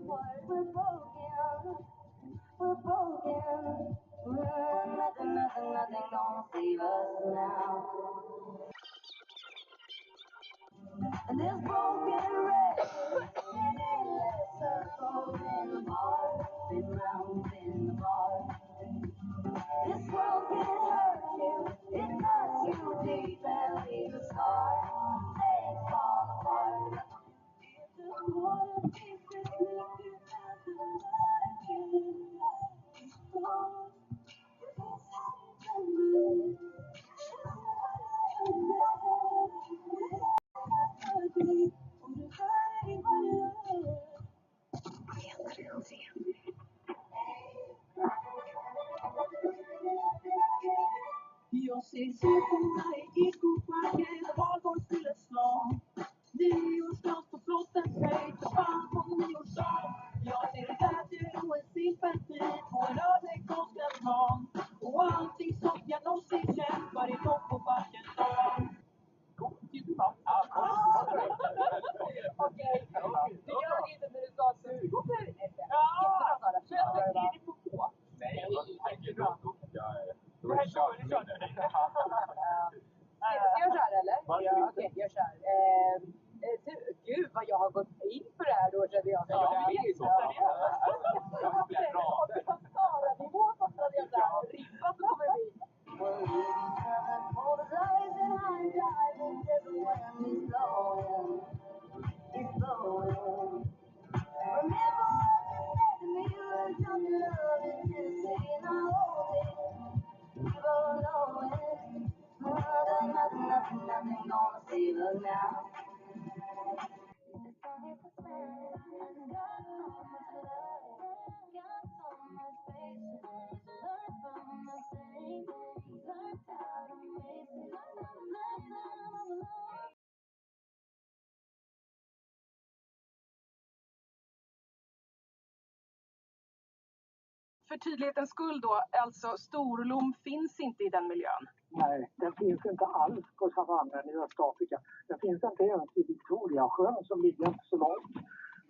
We're broken. We're broken. Nothing gonna save us now. And this broken record, in endless circles in the bar, spin round in the bar. This world can hurt you, it cuts you deep and leaves a scar. Things fall apart. If the water keeps it Jag ser soporna i skoparken, var går stilleslag. Nyårsglas på flottens höjd, för fan på nyårsdag. Jag ser en väder och en sympati på en öde konstgräsplan. Och allting som jag någonsin känt varje gång på backen dag. Okej, det gör inte när du sa super. Jättebra Sara. Känns det på? Nej, det är bra. Ska jag köra eller? Ja, okej, jag kör. Gud vad jag har gått in för det här då kände jag. Ja, det är så seriöst. På Sara-nivå så hade jag där ribbat så kommer vi. Nothing gonna save us now. För tydlighetens skull då, alltså storlom finns inte i den miljön. Nej, den finns inte alls på savannen i Östafrika. Den finns inte ens i Victoriasjön som ligger inte så långt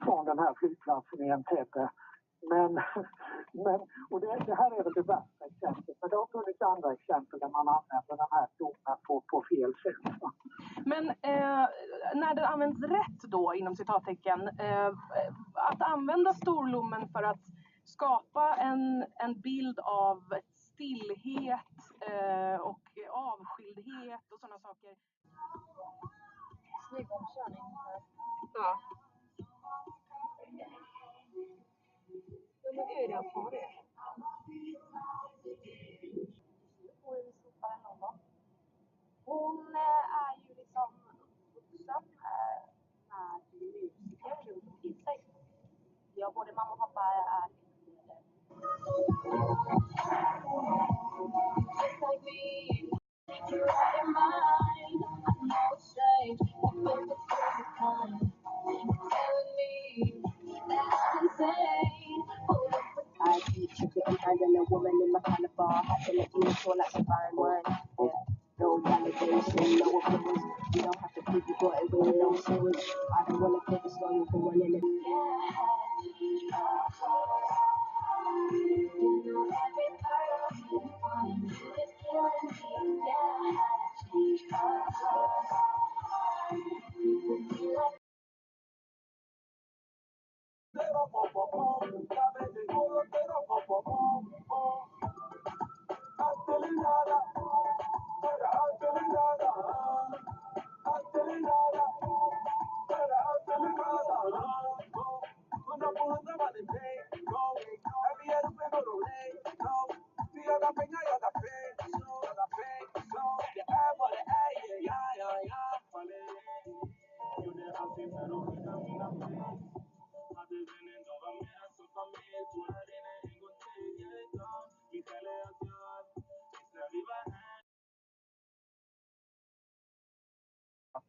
från den här flygplatsen i Entebbe. Men och det här är väl det värsta exemplet. Men det har funnits andra exempel där man använder den här domen på fel sätt. Men när den används rätt då, inom citattecken, att använda storlommen för att skapa en bild av stillhet och avskildhet och sådana saker. Snygg omkörning. Ja. Men det är ju redan på det. Hon är ju liksom uppvuxen med musiker runt omkring sig. Jag, både mamma och pappa är musiker. I keep chicken and handle a woman in my kind of bar. I feel like you feel like a fine wine. Yeah. No validation, no opinions. You don't have to prove you got it with no serious. I don't wanna take a story for one in it.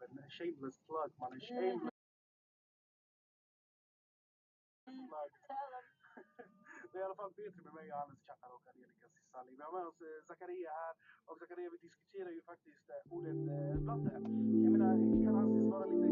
En shameless plug, man. En shameless plug. Det är i alla fall Petri med mig och Hannes Chattar och Angelica Sisali. Vi har med oss Zakaria här. Och Zakaria, vi diskuterar ju faktiskt ordet blatte. Jag menar, kan anses vara lite